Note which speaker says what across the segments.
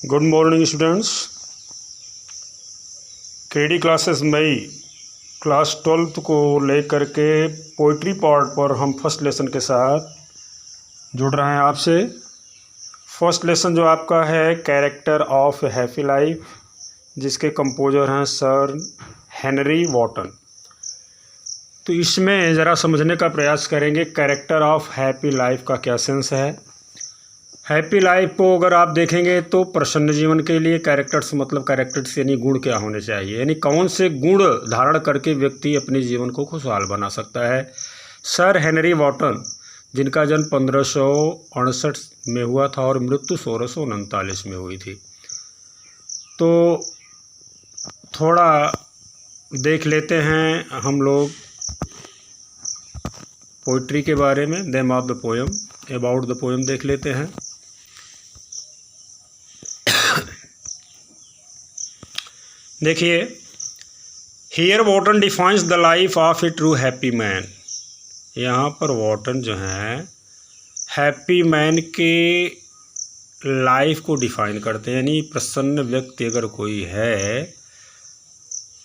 Speaker 1: Good morning students. KD classes मई class 12th को लेकर के पोइट्री पार्ट पर हम फर्स्ट लेसन के साथ जुड़ रहे हैं आपसे। फर्स्ट लेसन जो आपका है कैरेक्टर ऑफ हैप्पी लाइफ, जिसके कंपोजर हैं सर हेनरी वॉटन। तो इसमें ज़रा समझने का प्रयास करेंगे कैरेक्टर ऑफ हैप्पी लाइफ का क्या सेंस है। हैप्पी लाइफ को अगर आप देखेंगे तो प्रसन्न जीवन के लिए कैरेक्टर्स मतलब कैरेक्टर्स यानी गुण क्या होने चाहिए, यानी कौन से गुण धारण करके व्यक्ति अपने जीवन को खुशहाल बना सकता है। सर हेनरी वॉटन, जिनका जन्म 1568 में हुआ था और मृत्यु 1639 में हुई थी। तो थोड़ा देख लेते हैं हम लोग पोइट्री के बारे में। Name of the poem, about the poem देख लेते हैं। देखिए, here Wotton defines the life of a true happy man. यहाँ पर वॉटन जो है हैप्पी मैन के लाइफ को डिफाइन करते हैं, यानी प्रसन्न व्यक्ति अगर कोई है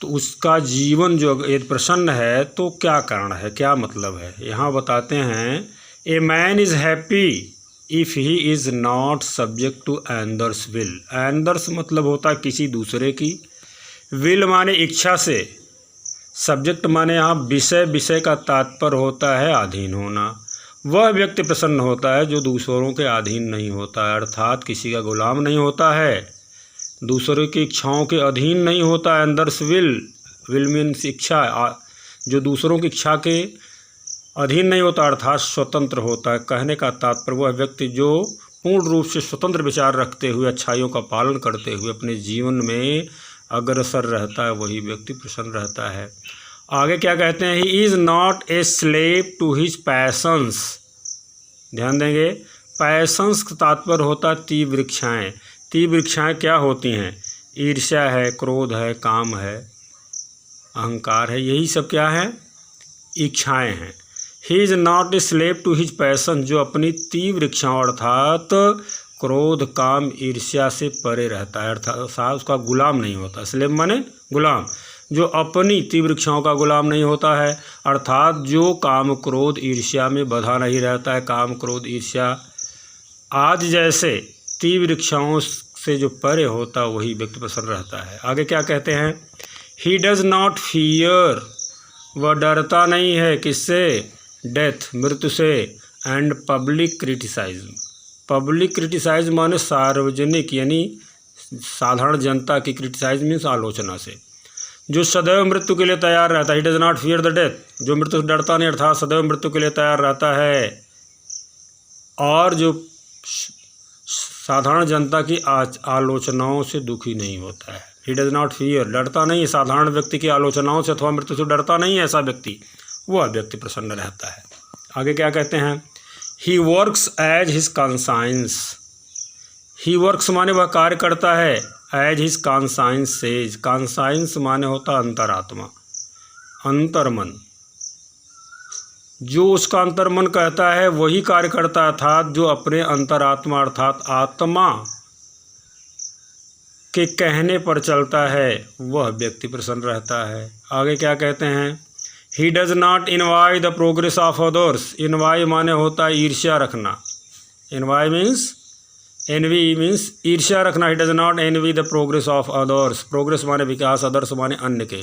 Speaker 1: तो उसका जीवन जो यदि प्रसन्न है तो क्या कारण है, क्या मतलब है। यहाँ बताते हैं a man is happy if he is not subject to another's will. Another's मतलब होता है किसी दूसरे की, विल माने इच्छा से, सब्जेक्ट माने यहाँ विषय, विषय का तात्पर्य होता है अधीन होना। वह व्यक्ति प्रसन्न होता है जो दूसरों के अधीन नहीं होता है, अर्थात किसी का गुलाम नहीं होता है, दूसरों की इच्छाओं के अधीन नहीं होता है। अंदर्स विल, विल मीन्स इच्छा, जो दूसरों की इच्छा के अधीन नहीं होता अर्थात स्वतंत्र होता है। कहने का तात्पर्य वह व्यक्ति जो पूर्ण रूप से स्वतंत्र विचार रखते हुए अच्छाइयों का पालन करते हुए अपने जीवन में अग्रसर रहता है, वही व्यक्ति प्रसन्न रहता है। आगे क्या कहते हैं, he is not a slave to his passions. ध्यान देंगे, पैशंस का तात्पर्य होता है तीव्र इच्छाएँ। तीव्र इच्छाएँ क्या होती हैं, ईर्ष्या है, क्रोध है, काम है, अहंकार है, यही सब क्या है, इच्छाएँ हैं। He is not a slave to his passion, जो अपनी तीव्र इच्छाओं अर्थात क्रोध, काम, ईर्ष्या से परे रहता है, अर्थात उसका गुलाम नहीं होता। स्लेव माने गुलाम, जो अपनी तीव्र इच्छाओं का गुलाम नहीं होता है, अर्थात जो काम, क्रोध, ईर्ष्या में बंधा नहीं रहता है। काम, क्रोध, ईर्ष्या आज जैसे तीव्र इच्छाओं से जो परे होता है वही व्यक्ति प्रसन्न रहता है। आगे क्या कहते हैं, ही डज नॉट फियर, वह डरता नहीं है किससे, डेथ, मृत्यु से, एंड पब्लिक क्रिटिसाइज्म। पब्लिक क्रिटिसाइज माने सार्वजनिक यानी साधारण जनता की, क्रिटिसाइज मीन्स आलोचना से। जो सदैव मृत्यु के लिए तैयार रहता है, ही does not fear the death, जो मृत्यु से डरता नहीं अर्थात सदैव मृत्यु के लिए तैयार रहता है। और जो साधारण जनता की आलोचनाओं से दुखी नहीं होता है। ही डज नॉट फियर, डरता नहीं, साधारण व्यक्ति की आलोचनाओं से अथवा मृत्यु से डरता नहीं है ऐसा व्यक्ति, वह व्यक्ति प्रसन्न रहता है। आगे क्या कहते हैं, he works as his conscience. He works माने वह कार्य करता है, as his conscience says. Conscience माने होता अंतरात्मा, अंतर्मन। जो उसका अंतर्मन कहता है वही कार्य करता है, अर्थात जो अपने अंतरात्मा अर्थात आत्मा के कहने पर चलता है वह व्यक्ति प्रसन्न रहता है। आगे क्या कहते हैं, he does not envy the progress of others. Envy माने होता है ईर्ष्या रखना, इनवाई मीन्स, एनवी मीन्स ईर्ष्या रखना। ही does not N V the progress of others, progress माने विकास, अदर्स माने अन्य के,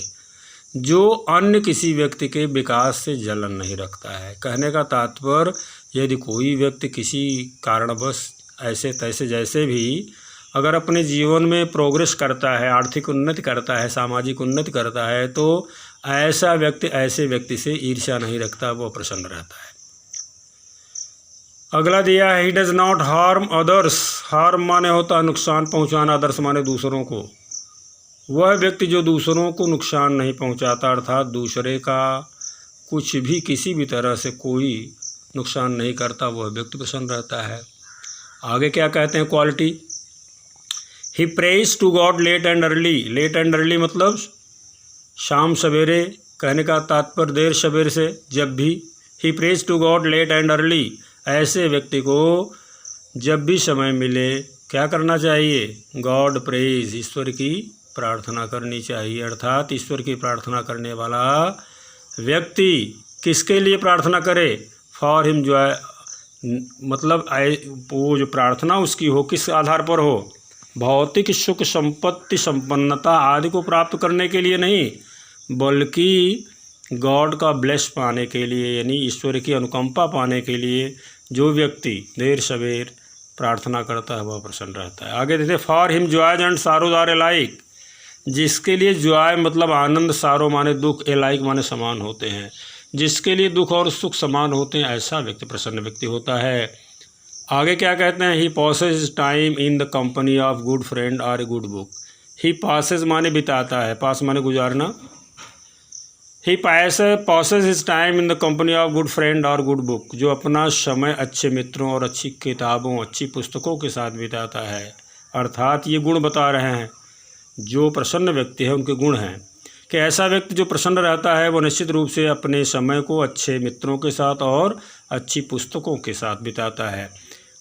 Speaker 1: जो अन्य किसी व्यक्ति के विकास से जलन नहीं रखता है। कहने का तात्पर्य यदि कोई व्यक्ति किसी कारणवश ऐसे तैसे जैसे भी अगर अपने जीवन में प्रोग्रेस करता है, आर्थिक उन्नति करता है, सामाजिक उन्नति करता है, तो ऐसा व्यक्ति ऐसे व्यक्ति से ईर्ष्या नहीं रखता, वो प्रसन्न रहता है। अगला दिया है, ही does not harm others. Harm माने होता है नुकसान पहुंचाना, अदर्स माने दूसरों को। वह व्यक्ति जो दूसरों को नुकसान नहीं पहुंचाता अर्थात दूसरे का कुछ भी किसी भी तरह से कोई नुकसान नहीं करता, वह व्यक्ति प्रसन्न रहता है। आगे क्या कहते हैं, quality, he praise to God late and early. Late and early मतलब शाम सवेरे, कहने का तात्पर्य देर सवेरे से, जब भी। He praise to God late and early, ऐसे व्यक्ति को जब भी समय मिले क्या करना चाहिए? गॉड प्रेज, ईश्वर की प्रार्थना करनी चाहिए। अर्थात ईश्वर की प्रार्थना करने वाला व्यक्ति किसके लिए प्रार्थना करे? फॉर हिम जो है, मतलब वो जो प्रार्थना उसकी हो किस आधार पर हो? भौतिक सुख संपत्ति संपन्नता आदि को प्राप्त करने के लिए नहीं, बल्कि गॉड का ब्लेस पाने के लिए, यानी ईश्वर की अनुकंपा पाने के लिए जो व्यक्ति देर सवेर प्रार्थना करता है वह प्रसन्न रहता है। आगे देखते, for him joys and sorrows are alike, जिसके लिए जॉय मतलब आनंद, सारो माने दुख, एलाइक माने समान होते हैं। जिसके लिए दुख और सुख समान होते हैं ऐसा व्यक्ति प्रसन्न व्यक्ति होता है। आगे क्या कहते हैं? He passes time in the company of good friend और a good book. He passes माने बिताता है, पास माने गुजारना। He passes his time in the company of good friend और गुड बुक, जो अपना समय अच्छे मित्रों और अच्छी किताबों, अच्छी पुस्तकों के साथ बिताता है। अर्थात ये गुण बता रहे हैं, जो प्रसन्न व्यक्ति है उनके गुण हैं कि ऐसा व्यक्ति जो प्रसन्न रहता है वो निश्चित रूप से अपने समय को अच्छे मित्रों के साथ और अच्छी पुस्तकों के साथ बिताता है।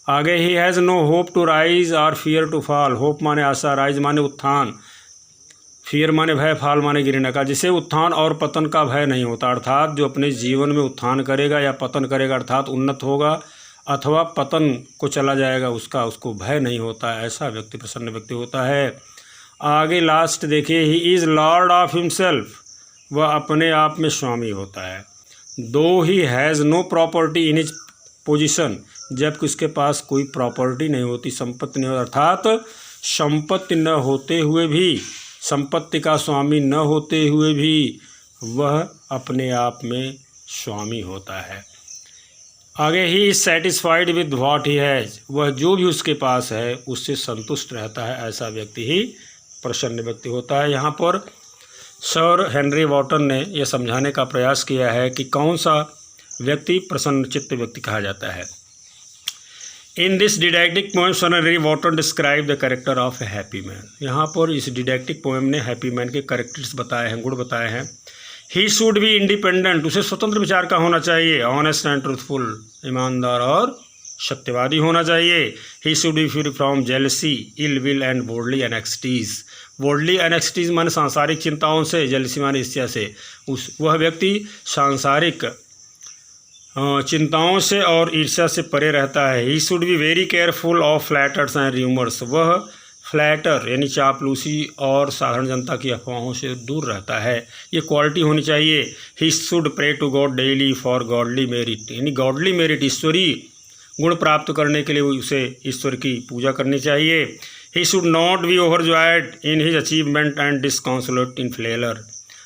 Speaker 1: आगे, he has no hope to rise or fear to fall. Hope माने आशा, राइज माने उत्थान, फियर माने भय, फाल माने गिरने का, जिसे उत्थान और पतन का भय नहीं होता। अर्थात जो अपने जीवन में उत्थान करेगा या पतन करेगा, अर्थात उन्नत होगा अथवा पतन को चला जाएगा, उसको भय नहीं होता। ऐसा व्यक्ति प्रसन्न व्यक्ति होता है। आगे लास्ट देखिए, he is lord of himself, वह अपने आप में स्वामी होता है। Though he has no property in his position, जबकि उसके पास कोई प्रॉपर्टी नहीं होती, संपत्ति नहीं होती। अर्थात संपत्ति न होते हुए भी, संपत्ति का स्वामी न होते हुए भी वह अपने आप में स्वामी होता है। आगे, he is satisfied with what he has, वह जो भी उसके पास है उससे संतुष्ट रहता है। ऐसा व्यक्ति ही प्रसन्न व्यक्ति होता है। यहाँ पर सर हेनरी वॉटन ने यह समझाने का प्रयास किया है कि कौन सा व्यक्ति प्रसन्न चित्त व्यक्ति कहा जाता है। In this didactic poem sir Henry Wotton describe the character of a happy man. यहाँ पर इस डिडैक्टिक पोएम ने हैप्पी मैन के कैरेक्टर्स बताए हैं, गुण बताए हैं। ही शुड बी इंडिपेंडेंट, उसे स्वतंत्र विचार का होना चाहिए। ऑनेस्ट एंड ट्रूथफुल, ईमानदार और सत्यवादी होना चाहिए। He should be free from jealousy, ill will and worldly anxieties. Worldly anxieties माने सांसारिक चिंताओं से, जेलसी माने ईर्ष्या से। वह व्यक्ति सांसारिक चिंताओं से और ईर्ष्या से परे रहता है। ही should be very careful of flutters and rumours, वह फ्लैटर यानी चापलूसी और साधारण जनता की अफवाहों से दूर रहता है। ये क्वालिटी होनी चाहिए। He should pray to God daily for godly merit, यानी गॉडली मेरिट, ईश्वरी गुण प्राप्त करने के लिए उसे ईश्वर की पूजा करनी चाहिए। He should not be overjoyed in his achievement and disconsolate in failure,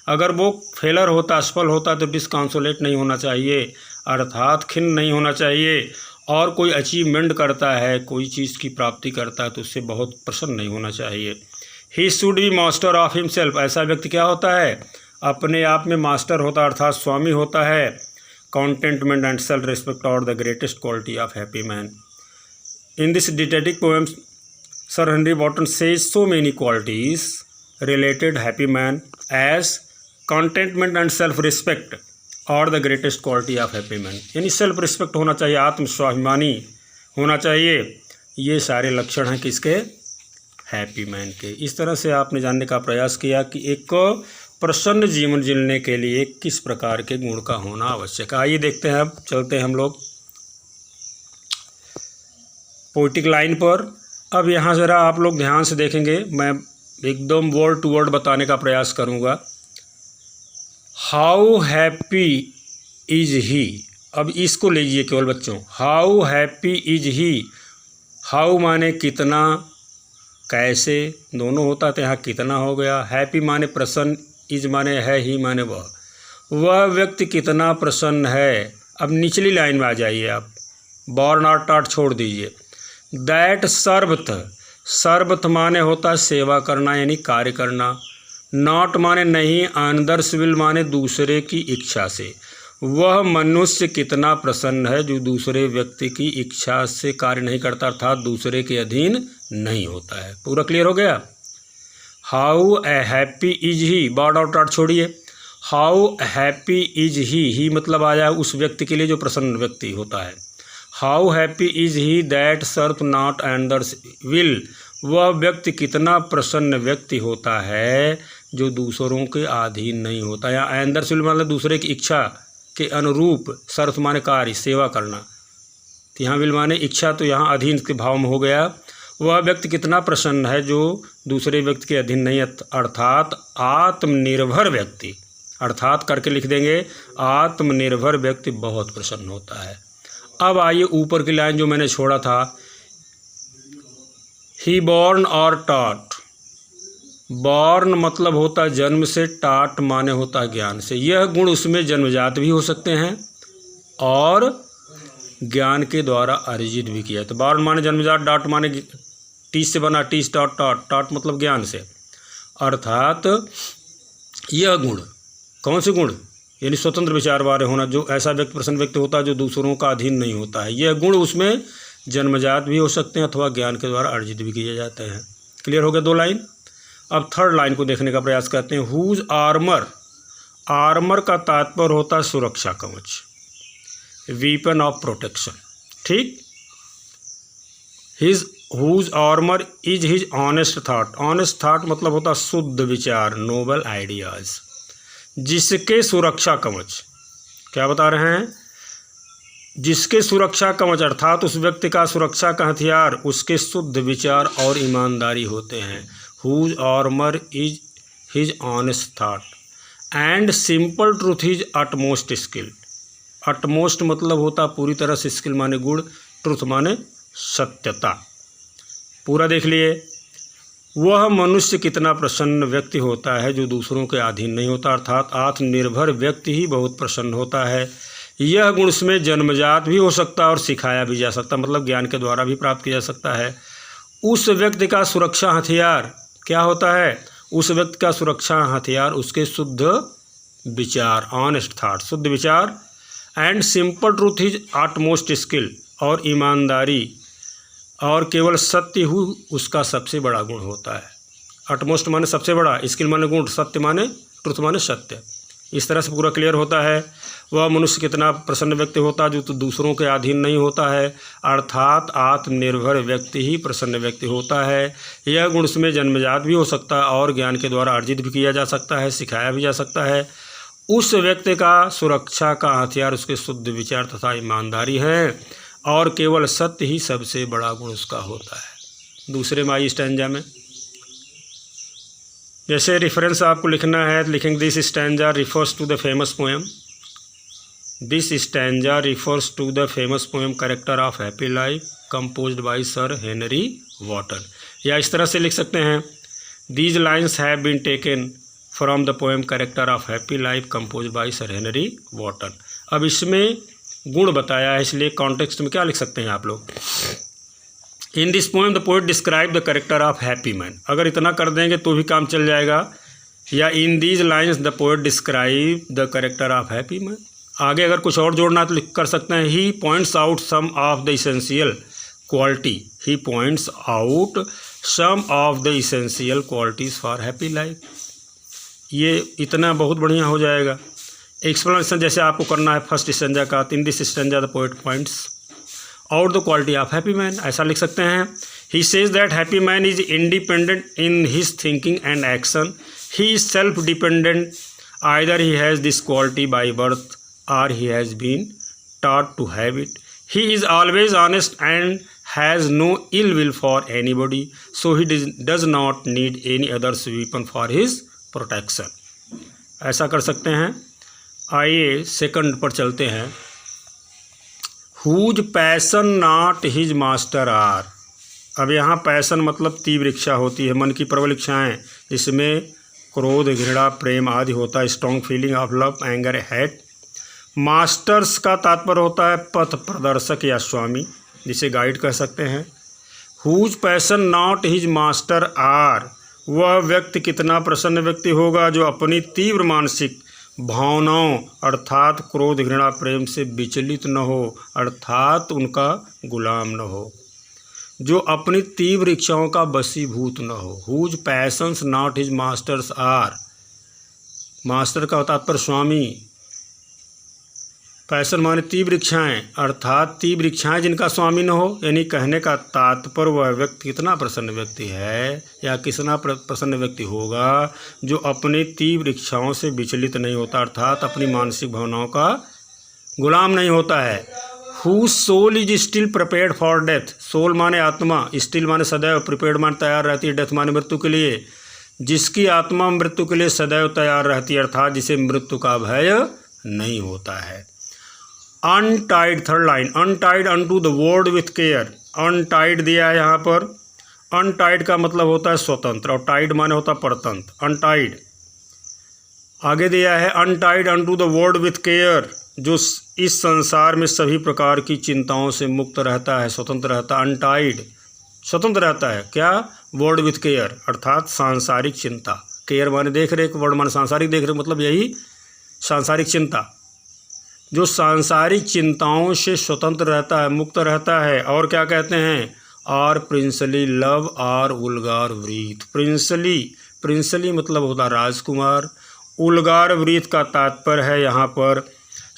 Speaker 1: अगर वो फेलर होता, असफल होता तो डिसकॉन्सोलेट नहीं होना चाहिए, अर्थात खिन्न नहीं होना चाहिए। और कोई अचीवमेंट करता है, कोई चीज़ की प्राप्ति करता है तो उससे बहुत प्रसन्न नहीं होना चाहिए। He should B master of himself, ऐसा व्यक्ति क्या होता है? अपने आप में मास्टर होता है, अर्थात स्वामी होता है। Contentment and self respect are the greatest quality of happy man. In this detective poem sir Henry Wotton says so many qualities related happy man as contentment and self respect और the greatest quality of happy man, यानी self respect होना चाहिए, आत्मस्वाभिमानी होना चाहिए। ये सारे लक्षण हैं किसके? हैप्पी मैन के। इस तरह से आपने जानने का प्रयास किया कि एक प्रसन्न जीवन जीने के लिए किस प्रकार के गुण का होना आवश्यक है। आइए देखते हैं, अब चलते हैं हम लोग पोइटिक लाइन पर। अब यहाँ ज़रा आप लोग ध्यान से देखेंगे, मैं एकदम वर्ड टू वर्ड बताने का प्रयास करूँगा। हाउ हैप्पी इज ही, अब इसको लीजिए केवल बच्चों। How happy is he, how माने कितना, कैसे दोनों होता है तो यहाँ कितना हो गया। हैप्पी माने प्रसन्न, इज माने है, ही माने वह व्यक्ति कितना प्रसन्न है। अब निचली लाइन में आ जाइए आप, बॉर्न और टाट छोड़ दीजिए। दैट सर्वथ, सर्वथ माने होता है सेवा करना यानी कार्य करना। नॉट माने नहीं, अनदर्स विल माने दूसरे की इच्छा से। वह मनुष्य कितना प्रसन्न है जो दूसरे व्यक्ति की इच्छा से कार्य नहीं करता, अर्थात दूसरे के अधीन नहीं होता है। पूरा क्लियर हो गया। How happy is he, born और टाट छोड़िए। हाउ हैप्पी इज ही मतलब आ जाए उस व्यक्ति के लिए जो प्रसन्न व्यक्ति होता है। How happy is he that serve not others will, वह व्यक्ति कितना प्रसन्न व्यक्ति होता है जो दूसरों के अधीन नहीं होता। या अदर्स विल मतलब दूसरे की इच्छा के अनुरूप, सर्व माने कार्य सेवा करना, तो यहाँ विल माने इच्छा, तो यहाँ अधीन के भाव में हो गया। वह व्यक्ति कितना प्रसन्न है जो दूसरे व्यक्ति के अधीन नहीं, अर्थात आत्मनिर्भर व्यक्ति, अर्थात करके लिख देंगे, आत्मनिर्भर व्यक्ति बहुत प्रसन्न होता है। अब आइए ऊपर की लाइन जो मैंने छोड़ा था, ही बॉर्न और टॉट। बॉर्न मतलब होता है जन्म से, टाट माने होता है ज्ञान से। यह गुण उसमें जन्मजात भी हो सकते हैं और ज्ञान के द्वारा अर्जित भी किया। तो बॉर्न माने जन्मजात, डॉट माने टीच से बना, टीच डॉट टॉट, टॉट मतलब ज्ञान से। अर्थात यह गुण, कौन से गुण, यानी स्वतंत्र विचार वाले होना, जो ऐसा व्यक्ति प्रसन्न व्यक्ति होता है जो दूसरों का अधीन नहीं होता है। यह गुण उसमें जन्मजात भी हो सकते हैं अथवा ज्ञान के द्वारा अर्जित भी किए जाते हैं। क्लियर हो गया 2 लाइन। अब 3rd लाइन को देखने का प्रयास करते हैं। हुज आर्मर, आर्मर का तात्पर्य होता है सुरक्षा कवच, वीपन ऑफ प्रोटेक्शन, ठीक। His whose armour is his honest thought, honest thought मतलब होता शुद्ध विचार, नोबल आइडियाज। जिसके सुरक्षा कवच, क्या बता रहे हैं, जिसके सुरक्षा कवच अर्थात उस व्यक्ति का सुरक्षा का हथियार उसके शुद्ध विचार और ईमानदारी होते हैं। Whose armour is his honest thought and simple truth is utmost skill. Utmost मतलब होता पूरी तरह से, स्किल माने गुण, ट्रूथ माने सत्यता। पूरा देख लिए। वह मनुष्य कितना प्रसन्न व्यक्ति होता है जो दूसरों के अधीन नहीं होता, अर्थात आत्मनिर्भर व्यक्ति ही बहुत प्रसन्न होता है। यह गुण उसमें जन्मजात भी हो सकता है और सिखाया भी जा सकता है, मतलब ज्ञान के द्वारा भी प्राप्त किया जा सकता है। उस व्यक्ति का सुरक्षा हथियार क्या होता है, उस व्यक्ति का सुरक्षा हथियार उसके शुद्ध विचार, ऑनेस्ट थाट, शुद्ध विचार, and simple truth is utmost skill, और ईमानदारी और केवल सत्य ही उसका सबसे बड़ा गुण होता है। अटमोस्ट माने सबसे बड़ा, स्किल माने गुण, सत्य माने ट्रुथ माने सत्य। इस तरह से पूरा क्लियर होता है। वह मनुष्य कितना प्रसन्न व्यक्ति होता है जो तो दूसरों के अधीन नहीं होता है, अर्थात आत्मनिर्भर व्यक्ति ही प्रसन्न व्यक्ति होता है। यह गुण उसमें जन्मजात भी हो सकता है और ज्ञान के द्वारा अर्जित भी किया जा सकता है, सिखाया भी जा सकता है। उस व्यक्ति का सुरक्षा का हथियार उसके शुद्ध विचार तथा ईमानदारी है और केवल सत्य ही सबसे बड़ा गुण उसका होता है। दूसरे माई स्टैंजा में जैसे रेफरेंस आपको लिखना है, लिखेंगे this stanza refers to the famous poem, this stanza refers to the famous poem character of happy life composed by sir Henry Wotton. या इस तरह से लिख सकते हैं, these lines have been taken from the poem character of happy life composed by sir Henry Wotton. अब इसमें गुण बताया है, इसलिए कॉन्टेक्स्ट में क्या लिख सकते हैं आप लोग, इन this poem the poet describe the character of happy man. अगर इतना कर देंगे तो भी काम चल जाएगा। या in these lines the poet describe the character of happy man. आगे अगर कुछ और जोड़ना तो लिख कर सकते हैं, he points out some of the essential quality, he points out some of the essential qualities for happy life. ये इतना बहुत बढ़िया हो जाएगा। एक्सप्लेनेशन जैसे आपको करना है फर्स्ट स्टैंजा का, in this stanza the poet points out the quality of happy man, ऐसा लिख सकते हैं। He says that happy man is independent in his thinking and action, he is self dependent, either he has this quality by birth और he has been taught to have it, he is always honest and has no ill will for anybody, so he does not need any other's weapon for his protection। ऐसा कर सकते हैं। आइए second पर चलते हैं। Whose passion not his master are. अब यहाँ पैसन मतलब तीव्र इच्छा होती है, मन की प्रबल इच्छाएँ, इसमें क्रोध, घृणा, प्रेम आदि होता है, strong feeling of love, anger, hate. Masters का तात्पर्य होता है पथ प्रदर्शक या स्वामी, जिसे गाइड कह सकते हैं। Whose passion not his master are, वह व्यक्ति कितना प्रसन्न व्यक्ति होगा जो अपनी तीव्र मानसिक भावनाओं अर्थात क्रोध, घृणा, प्रेम से विचलित न हो, अर्थात उनका गुलाम न हो, जो अपनी तीव्र इच्छाओं का वशीभूत न हो। Whose passions not his masters are, master का तात्पर्य स्वामी, पैशन माने तीव्र इच्छाएँ, अर्थात तीव्र इच्छाएँ जिनका स्वामी न हो। यानी कहने का तात्पर्य वह व्यक्ति कितना प्रसन्न व्यक्ति है या कितना प्रसन्न व्यक्ति होगा जो अपनी तीव्र इच्छाओं से विचलित नहीं होता, अर्थात अपनी मानसिक भावनाओं का गुलाम नहीं होता है। Who soul is still prepared for death. Soul माने आत्मा, स्टिल माने सदैव, प्रिपेयर्ड माने तैयार रहती है, डेथ माने मृत्यु के लिए। जिसकी आत्मा मृत्यु के लिए सदैव तैयार रहती है, अर्थात जिसे मृत्यु का भय नहीं होता है। Untied, third line, untied unto the word with care. Untied दिया है यहाँ पर। अनटाइड का मतलब होता है स्वतंत्र और टाइड माने होता है परतंत्र। अनटाइड आगे दिया है untied unto the word with care, जो इस संसार में सभी प्रकार की चिंताओं से मुक्त रहता है, स्वतंत्र रहता है। अनटाइड स्वतंत्र रहता है क्या? वर्ड विथ केयर अर्थात सांसारिक चिंता। केयर माने देख रेख, वर्ड माने सांसारिक देख रेख, मतलब यही सांसारिक चिंता, जो सांसारिक चिंताओं से स्वतंत्र रहता है, मुक्त रहता है। और क्या कहते हैं? आर प्रिंसली लव आर उलगार वृत्त। प्रिंसली मतलब होता राजकुमार। उलगार वृत्त का तात्पर्य है यहाँ पर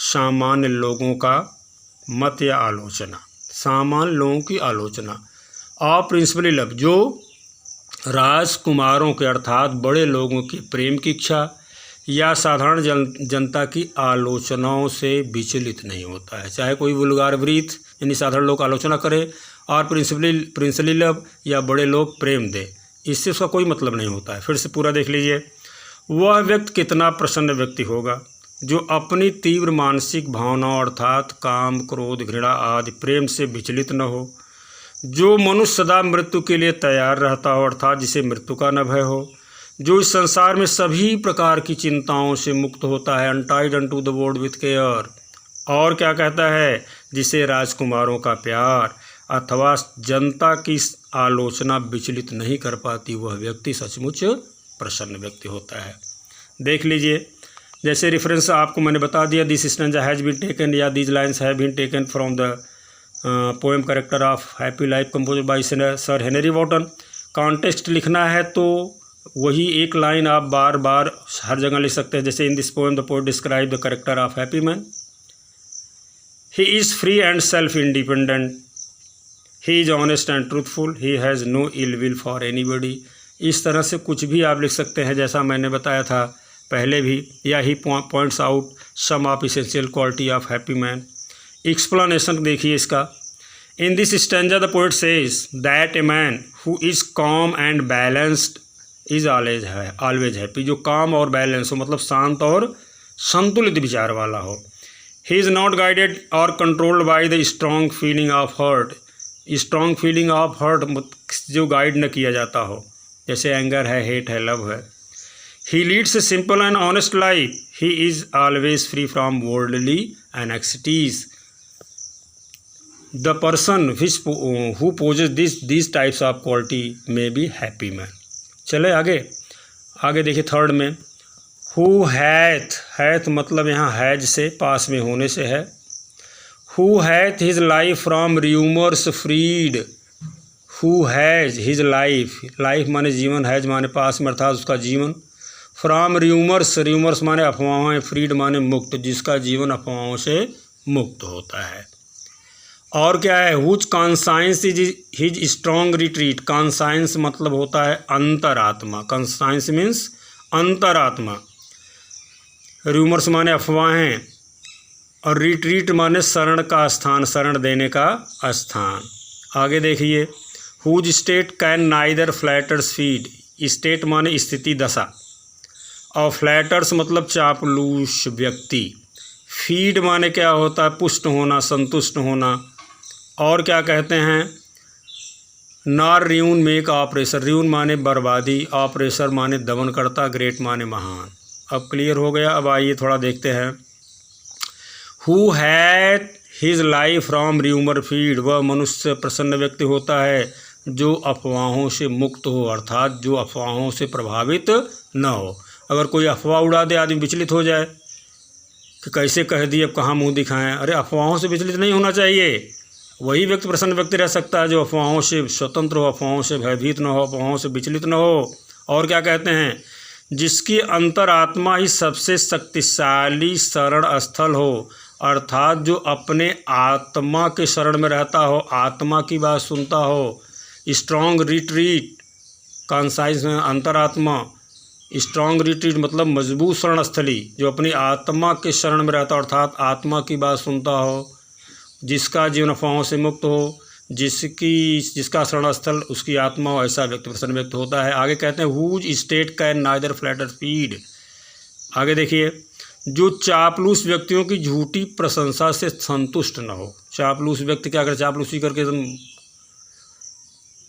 Speaker 1: सामान्य लोगों का मत या आलोचना, सामान्य लोगों की आलोचना। आ प्रिंसिपली लव, जो राजकुमारों के अर्थात बड़े लोगों की प्रेम की इच्छा या साधारण जनता की आलोचनाओं से विचलित नहीं होता है, चाहे कोई वुल्गार वृत्त यानी साधारण लोग आलोचना करे और प्रिंसली लव या बड़े लोग प्रेम दे, इससे उसका कोई मतलब नहीं होता है। फिर से पूरा देख लीजिए। वह व्यक्ति कितना प्रसन्न व्यक्ति होगा जो अपनी तीव्र मानसिक भावनाओं अर्थात काम, क्रोध, घृणा आदि प्रेम से विचलित न हो। जो मनुष्य सदा मृत्यु के लिए तैयार रहता हो अर्थात जिसे मृत्यु का न भय हो। जो इस संसार में सभी प्रकार की चिंताओं से मुक्त होता है, untied unto the word with care. और क्या कहता है? जिसे राजकुमारों का प्यार अथवा जनता की आलोचना विचलित नहीं कर पाती, वह व्यक्ति सचमुच प्रसन्न व्यक्ति होता है। देख लीजिए, जैसे रेफरेंस आपको मैंने बता दिया, this stanza has been taken या these lines have been taken from the poem character of happy life composed by sir Henry Wotton. Context लिखना है तो वही एक लाइन आप बार बार हर जगह लिख सकते हैं। जैसे in this poem the poet describe the character of happy man. He is free and self independent, he is honest and truthful, he has no ill will for anybody. इस तरह से कुछ भी आप लिख सकते हैं जैसा मैंने बताया था पहले भी। या he points out some of essential quality of happy man. Explanation देखिए इसका। In this stanza the poet says that a man who is calm and balanced is always happy. जो काम और बैलेंस हो मतलब शांत और संतुलित विचार वाला हो। He is not guided or controlled by the strong feeling of hurt. Strong feeling of hurt जो गाइड न किया जाता हो, जैसे एंगर है, हेट है, लव है। He leads a simple and honest life, he is always free from worldly anxieties. The person who possesses this types of quality may be happy man. चले आगे देखिए थर्ड में। हु हैथ मतलब यहाँ has से पास में होने से है। Who hath his life from rumours freed. Who has his life माने जीवन, हैज माने पास में अर्थात उसका जीवन। फ्रॉम र्यूमर्स माने अफवाहें, फ्रीड माने मुक्त, जिसका जीवन अफवाहों से मुक्त होता है। और क्या है? Whose conscience is his strong retreat. Conscience मतलब होता है अंतरात्मा। कॉन्साइंस मीन्स अंतरात्मा। र्यूमर्स माने अफवाहें और रिट्रीट माने शरण का स्थान, शरण देने का स्थान। आगे देखिए। Whose state can neither flatterers feed. State माने स्थिति, दशा, और फ्लैटर्स मतलब चापलूस व्यक्ति। फीड माने क्या होता है? पुष्ट होना, संतुष्ट होना। और क्या कहते हैं? नार र्यून मेक ऑपरेशन। र्यून माने बर्बादी, ऑपरेशन माने दमन करता, ग्रेट माने महान। अब क्लियर हो गया। अब आइए थोड़ा देखते हैं। Who hath his life from rumour feed. वह मनुष्य प्रसन्न व्यक्ति होता है जो अफवाहों से मुक्त हो अर्थात जो अफवाहों से प्रभावित न हो। अगर कोई अफवाह उड़ा दे आदमी विचलित हो जाए कि कैसे कह दिए, अब कहाँ मुँह दिखाएं। अरे अफवाहों से विचलित नहीं होना चाहिए। वही व्यक्ति प्रसन्न व्यक्ति रह सकता है जो अफवाहों से स्वतंत्र हो, अफवाहों से भयभीत न हो, अफवाहों से विचलित न हो। और क्या कहते हैं? जिसकी अंतरात्मा ही सबसे शक्तिशाली शरण स्थल हो अर्थात जो अपने आत्मा के शरण में रहता हो, आत्मा की बात सुनता हो। स्ट्रॉन्ग रिट्रीट, कॉन्साइज में अंतरात्मा, स्ट्रॉन्ग रिट्रीट मतलब मजबूत शरण स्थली, जो अपनी आत्मा के शरण में रहता हो अर्थात आत्मा की बात सुनता हो, जिसका जीवन अफवाहों से मुक्त हो, जिसका शरण स्थल उसकी आत्मा हो, ऐसा व्यक्ति प्रसन्न व्यक्ति होता है। आगे कहते हैं whose state can neither flatter feed. आगे देखिए, जो चापलूस व्यक्तियों की झूठी प्रशंसा से संतुष्ट न हो। चापलूस व्यक्ति क्या करे, चापलूसी करके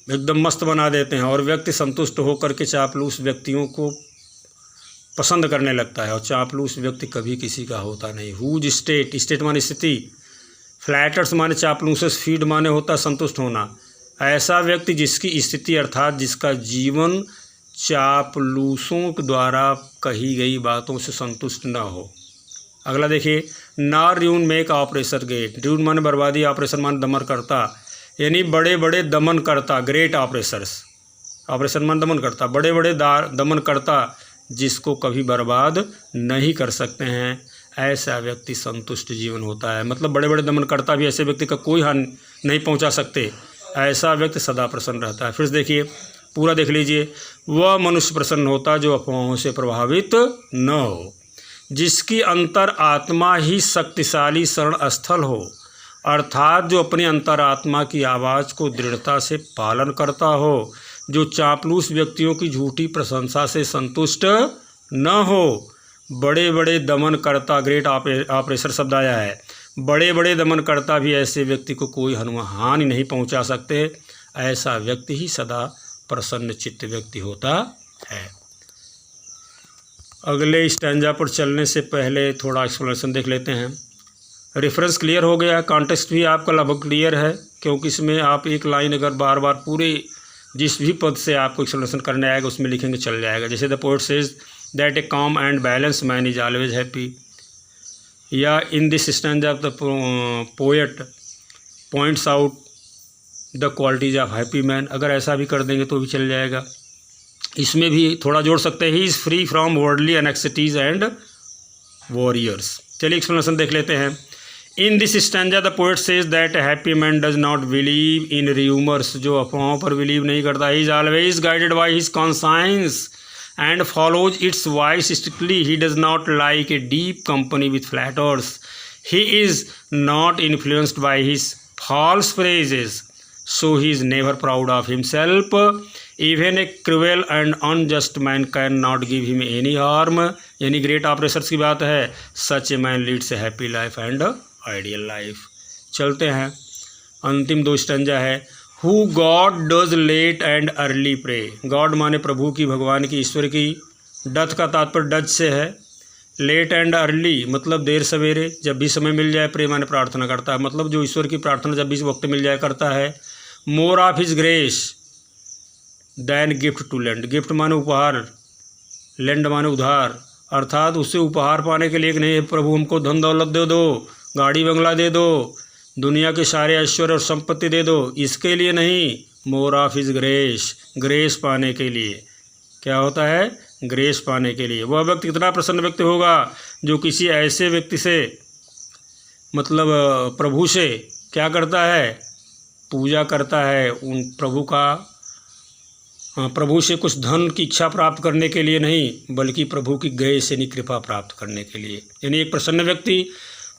Speaker 1: एकदम मस्त बना देते हैं और व्यक्ति संतुष्ट होकर के चापलूस व्यक्तियों को पसंद करने लगता है, और चापलूस व्यक्ति कभी किसी का होता नहीं। हुज स्टेट, स्टेट माने स्थिति, फ्लैटर्स माने चापलूसस, फीड माने होता है संतुष्ट होना। ऐसा व्यक्ति जिसकी स्थिति अर्थात जिसका जीवन चापलूसों के द्वारा कही गई बातों से संतुष्ट न हो। अगला देखिए, नार ruin make operation great. Ruin माने बर्बादी, ऑपरेशन माने दमन करता, यानी बड़े बड़े दमन करता, ग्रेट ऑपरेशर्स, ऑपरेशन माने दमन करता, बड़े बड़े दमन करता जिसको कभी बर्बाद नहीं कर सकते हैं, ऐसा व्यक्ति संतुष्ट जीवन होता है। मतलब बड़े बड़े दमन करता भी ऐसे व्यक्ति का कोई हानि नहीं पहुंचा सकते, ऐसा व्यक्ति सदा प्रसन्न रहता है। फिर देखिए पूरा देख लीजिए, वह मनुष्य प्रसन्न होता जो अफवाहों से प्रभावित न हो, जिसकी अंतर आत्मा ही शक्तिशाली शरण स्थल हो, अर्थात जो अपनी अंतरात्मा की आवाज़ को दृढ़ता से पालन करता हो, जो चापलूस व्यक्तियों की झूठी प्रशंसा से संतुष्ट न हो, बड़े बड़े दमन करता, ग्रेट ऑपरेशन शब्द आया है, बड़े बड़े दमन करता भी ऐसे व्यक्ति को कोई हानि नहीं पहुंचा सकते, ऐसा व्यक्ति ही सदा प्रसन्न चित्त व्यक्ति होता है। अगले स्टैंजा पर चलने से पहले थोड़ा एक्सप्लेनेशन देख लेते हैं। रेफरेंस क्लियर हो गया, कॉन्टेक्स्ट भी आपका लगभग क्लियर है, क्योंकि इसमें आप एक लाइन अगर बार बार पूरे जिस भी पद से आपको एक्सप्लेनेशन करने आएगा उसमें लिखेंगे चल जाएगा। जैसे the poet says that a calm and balance man is always happy, या in this stanza the poet points out the qualities of happy man, अगर ऐसा भी कर देंगे तो भी चल जाएगा। इसमें भी थोड़ा जोड़ सकते हैं, he is free from worldly anxieties and worries. चलिए एक्सप्लेनेशन देख लेते हैं। In this stanza the poet says that happy man does not believe in rumours, जो अफवाहों पर बिलीव नहीं करता, he is always guided by his conscience and follows its voice strictly. He does not like a deep company with flatterers. He is not influenced by his false praises, so he is never proud of himself. Even a cruel and unjust man cannot give him any harm. यानी great ऑपरेशर्स की बात है। Such a man leads a happy life and ideal life. चलते हैं, अंतिम दो stanza है। Who God does late and early pray. God माने प्रभु की, भगवान की, ईश्वर की। डथ का तात्पर्य डज से है। लेट एंड अर्ली मतलब देर सवेरे, जब भी समय मिल जाए। प्रे माने प्रार्थना करता है, मतलब जो ईश्वर की प्रार्थना जब भी वक्त मिल जाए करता है। More of his grace than gift to lend. Gift माने उपहार, लेंड माने उधार, अर्थात उससे उपहार पाने के लिए कि नहीं प्रभु हमको धन दौलत दे दो, गाड़ी बंगला दे दो, दुनिया के सारे ऐश्वर्य और संपत्ति दे दो, इसके लिए नहीं। मोर ऑफ हिज ग्रेस, ग्रेस पाने के लिए। क्या होता है? ग्रेस पाने के लिए। वह व्यक्ति कितना प्रसन्न व्यक्ति होगा जो किसी ऐसे व्यक्ति से मतलब प्रभु से क्या करता है? पूजा करता है। उन प्रभु का प्रभु से कुछ धन की इच्छा प्राप्त करने के लिए नहीं, बल्कि प्रभु की ग्रेस यानी कृपा प्राप्त करने के लिए। यानी एक प्रसन्न व्यक्ति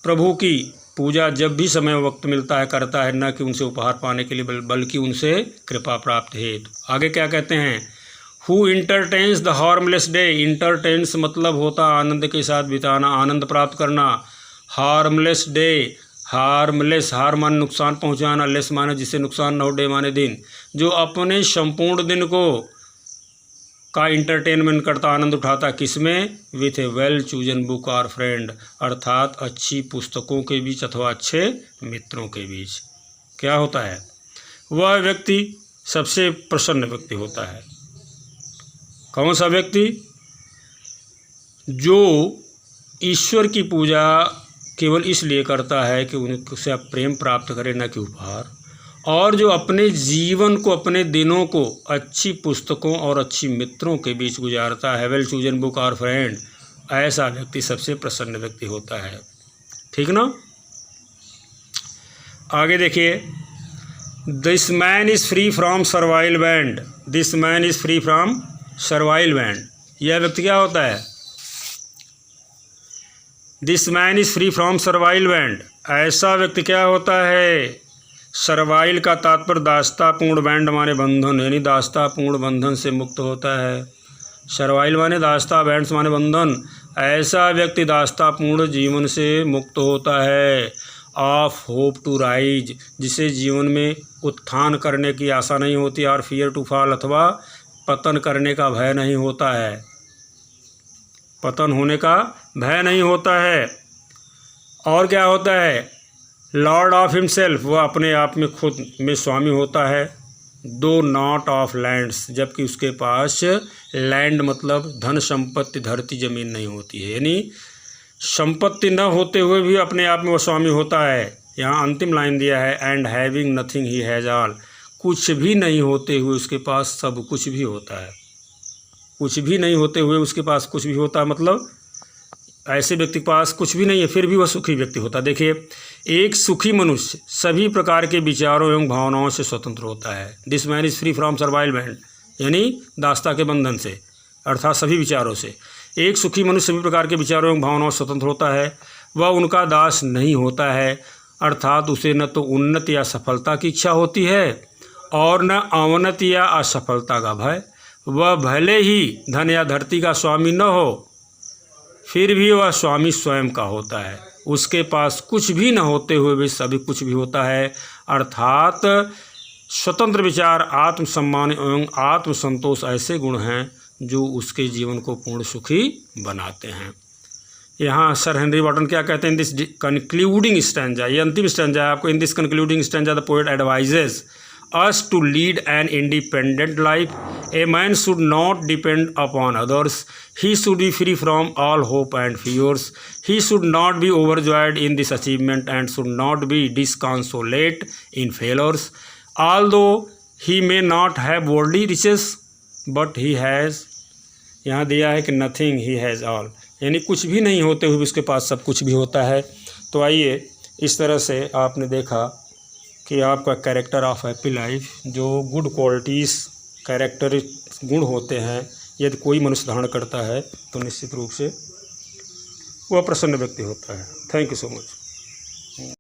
Speaker 1: प्रभु की पूजा जब भी समय वक्त मिलता है करता है, न कि उनसे उपहार पाने के लिए बल्कि उनसे कृपा प्राप्त हेतु। आगे क्या कहते हैं? Who entertains the harmless day. Entertains मतलब होता आनंद के साथ बिताना, आनंद प्राप्त करना। हार्मलेस डे, हार्मलेस, हार माने नुकसान पहुंचाना, लेस माने जिससे नुकसान न हो, डे माने दिन। जो अपने संपूर्ण दिन को का इंटरटेनमेंट करता, आनंद उठाता, किसमें? With A well chosen book और फ्रेंड, अर्थात अच्छी पुस्तकों के बीच अथवा अच्छे मित्रों के बीच। क्या होता है? वह व्यक्ति सबसे प्रसन्न व्यक्ति होता है। कौन सा व्यक्ति? जो ईश्वर की पूजा केवल इसलिए करता है कि उनसे आप प्रेम प्राप्त करें, न कि उपहार, और जो अपने जीवन को, अपने दिनों को अच्छी पुस्तकों और अच्छी मित्रों के बीच गुजारता है। वेल चूजन बुक और फ्रेंड, ऐसा व्यक्ति सबसे प्रसन्न व्यक्ति होता है। ठीक ना। आगे देखिए, this man is free from servile band, this man is free from servile band. यह व्यक्ति क्या होता है? This man is free from servile band, ऐसा व्यक्ति क्या होता है? सर्वाइल का तात्पर्य दास्तापूर्ण बैंड माने बंधन, यानी दास्तापूर्ण बंधन से मुक्त होता है। सर्वाइल माने दास्ता, बैंड्स माने बंधन। ऐसा व्यक्ति दास्तापूर्ण जीवन से मुक्त होता है। ऑफ होप टू राइज, जिसे जीवन में उत्थान करने की आशा नहीं होती, और फियर टू फॉल, अथवा पतन करने का भय नहीं होता है, पतन होने का भय नहीं होता है। और क्या होता है? लॉर्ड ऑफ हिमसेल्फ, वह अपने आप में खुद में स्वामी होता है। दो नॉट ऑफ लैंड्स, जबकि उसके पास लैंड मतलब धन संपत्ति, धरती जमीन नहीं होती है, यानी संपत्ति न होते हुए भी अपने आप में वह स्वामी होता है। यहाँ अंतिम लाइन दिया है, and having nothing he has all, कुछ भी नहीं होते हुए उसके पास सब कुछ भी होता है। कुछ भी नहीं होते हुए उसके पास कुछ भी होता है, मतलब ऐसे व्यक्ति के पास कुछ भी नहीं है फिर भी वह सुखी व्यक्ति होता है। देखिए, एक सुखी मनुष्य सभी प्रकार के विचारों एवं भावनाओं से स्वतंत्र होता है। This man is free from servile band, यानी दास्ता के बंधन से, अर्थात सभी विचारों से। एक सुखी मनुष्य सभी प्रकार के विचारों एवं भावनाओं से स्वतंत्र होता है। वह उनका दास नहीं होता है, अर्थात उसे न तो उन्नति या सफलता की इच्छा होती है और न अवनति या असफलता का भय। वह भले ही धन या धरती का स्वामी न हो, फिर भी वह स्वामी स्वयं का होता है। उसके पास कुछ भी न होते हुए भी सभी कुछ भी होता है, अर्थात स्वतंत्र विचार, आत्मसम्मान एवं आत्मसंतोष ऐसे गुण हैं जो उसके जीवन को पूर्ण सुखी बनाते हैं। यहाँ सर हेनरी वॉटन क्या कहते हैं? इन दिस कंक्लूडिंग स्टैंजा, ये अंतिम स्टैंजा है आपको। In this concluding stanza the poet advises us to lead an independent life. A man should not depend upon others. He should be free from all hope and fears. He should not be overjoyed in this achievement and should not be disconsolate in failures. Although he may not have worldly riches, but he has, यहाँ दिया है कि nothing he has all, यानी कुछ भी नहीं होते हुए उसके पास सब कुछ भी होता है। तो आइए, इस तरह से आपने देखा कि आपका कैरेक्टर ऑफ हैप्पी लाइफ, जो गुड क्वालिटीज़ कैरेक्टर गुण होते हैं, यदि कोई मनुष्य धारण करता है तो निश्चित रूप से वह प्रसन्न व्यक्ति होता है। Thank you so much.